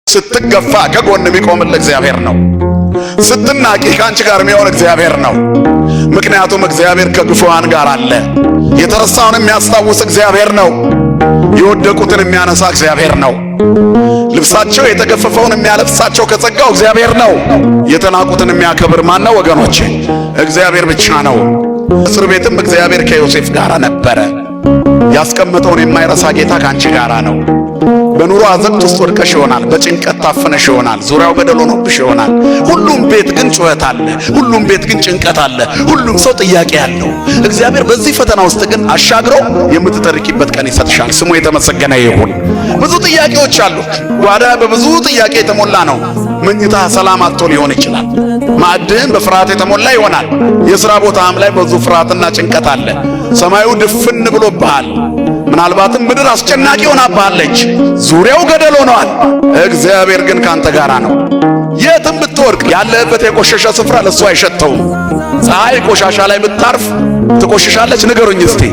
ስትገፋ ከጎን የሚቆምልህ እግዚአብሔር ነው። ስትናቂ ከአንቺ ጋር የሚሆን እግዚአብሔር ነው። ምክንያቱም እግዚአብሔር ከግፉዋን ጋር አለ። የተረሳውን የሚያስታውስ እግዚአብሔር ነው። የወደቁትን የሚያነሳ እግዚአብሔር ነው። ልብሳቸው የተገፈፈውን የሚያለብሳቸው ከጸጋው እግዚአብሔር ነው። የተናቁትን የሚያከብር ማን ነው ወገኖቼ? እግዚአብሔር ብቻ ነው። እስር ቤትም እግዚአብሔር ከዮሴፍ ጋር ነበረ። ያስቀመጠውን የማይረሳ ጌታ ካንቺ ጋር ነው። በኑሮ አዘቅት ውስጥ ወድቀሽ ይሆናል። በጭንቀት ታፈነሽ ይሆናል። ዙሪያው ገደል ሆኖብሽ ይሆናል። ሁሉም ቤት ግን ጩኸት አለ። ሁሉም ቤት ግን ጭንቀት አለ። ሁሉም ሰው ጥያቄ አለው። እግዚአብሔር በዚህ ፈተና ውስጥ ግን አሻግሮ የምትተርኪበት ቀን ይሰጥሻል። ስሙ የተመሰገነ ይሁን። ብዙ ጥያቄዎች አሉ። ጓዳ በብዙ ጥያቄ የተሞላ ነው። መኝታ ሰላም አጥቶ ሊሆን ይችላል። ማዕድህም በፍርሃት የተሞላ ይሆናል። የሥራ ቦታም ላይ ብዙ ፍርሃትና ጭንቀት አለ። ሰማዩ ድፍን ብሎብሃል። ምናልባትም ምድር አስጨናቂ ሆናብሃለች። ዙሪያው ገደል ሆኗል። እግዚአብሔር ግን ካንተ ጋር ነው። የትም ብትወድቅ ያለህበት የቆሸሸ ስፍራ ለሱ አይሸተውም። ፀሐይ ቆሻሻ ላይ ብታርፍ ትቆሽሻለች? ንገሩኝ እስቲ።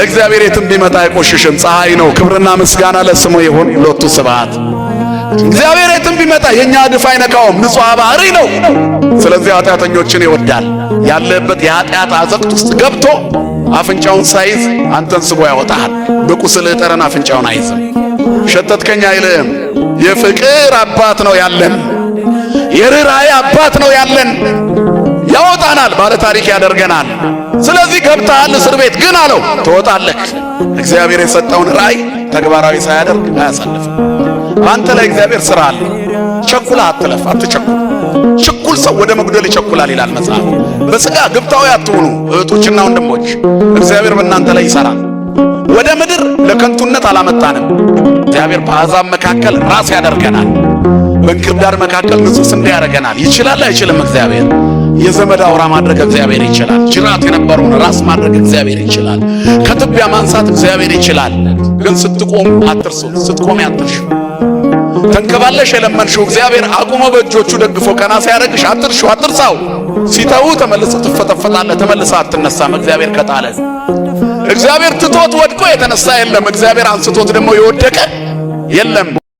እግዚአብሔር የትም ቢመጣ አይቆሽሽም። ፀሐይ ነው። ክብርና ምስጋና ለስሙ ይሁን። ሎቱ ስብሐት። እግዚአብሔር የትም ቢመጣ የኛ እድፍ አይነካውም። ንጹሕ ባህሪ ነው። ስለዚህ ኃጢአተኞችን ይወዳል። ያለህበት የኃጢአት አዘቅት ውስጥ ገብቶ አፍንጫውን ሳይዝ አንተን ስቦ ያወጣሃል። በቁስልህ ጠረን አፍንጫውን አይዝም። ሸተትከኝ አይልህም። የፍቅር አባት ነው ያለን። የርኅራኄ አባት ነው ያለን። ያወጣናል፣ ባለ ታሪክ ያደርገናል። ስለዚህ ገብተሃል እስር ቤት ግን አለው ትወጣለህ። እግዚአብሔር የሰጠውን ራእይ ተግባራዊ ሳያደርግ አያሳልፍም። በአንተ ላይ እግዚአብሔር ሥራ አለ። ቸኩለህ አትለፍ፣ አትቸኩል። ችኩል ሰው ወደ መጉደል ይቸኩላል ይላል መጽሐፍ። በሥጋ ግብታዊ አትሁኑ እህቶችና ወንድሞች። እግዚአብሔር በእናንተ ላይ ይሠራል። ወደ ምድር ለከንቱነት አላመጣንም። እግዚአብሔር በአሕዛብ መካከል ራስ ያደርገናል። በእንክርዳድ መካከል ንጹሕ ስንዴ ያደርገናል። ይችላል አይችልም? እግዚአብሔር የዘመድ አውራ ማድረግ እግዚአብሔር ይችላል። ጅራት የነበረውን ራስ ማድረግ እግዚአብሔር ይችላል። ከትቢያ ማንሳት እግዚአብሔር ይችላል። ግን ስትቆም አትርሱ። ስትቆም አትርሹ። ተንከባለሽ የለመንሽው እግዚአብሔር አቁሞ በእጆቹ ደግፎ ቀና ሲያደርግሽ አትርሹ፣ አትርሳው። ሲተው ተመልሰህ ትፈተፈታለህ። ተመልሰህ አትነሳም። እግዚአብሔር ከጣለ እግዚአብሔር ትቶት ወድቆ የተነሳ የለም። እግዚአብሔር አንስቶት ደግሞ የወደቀ የለም።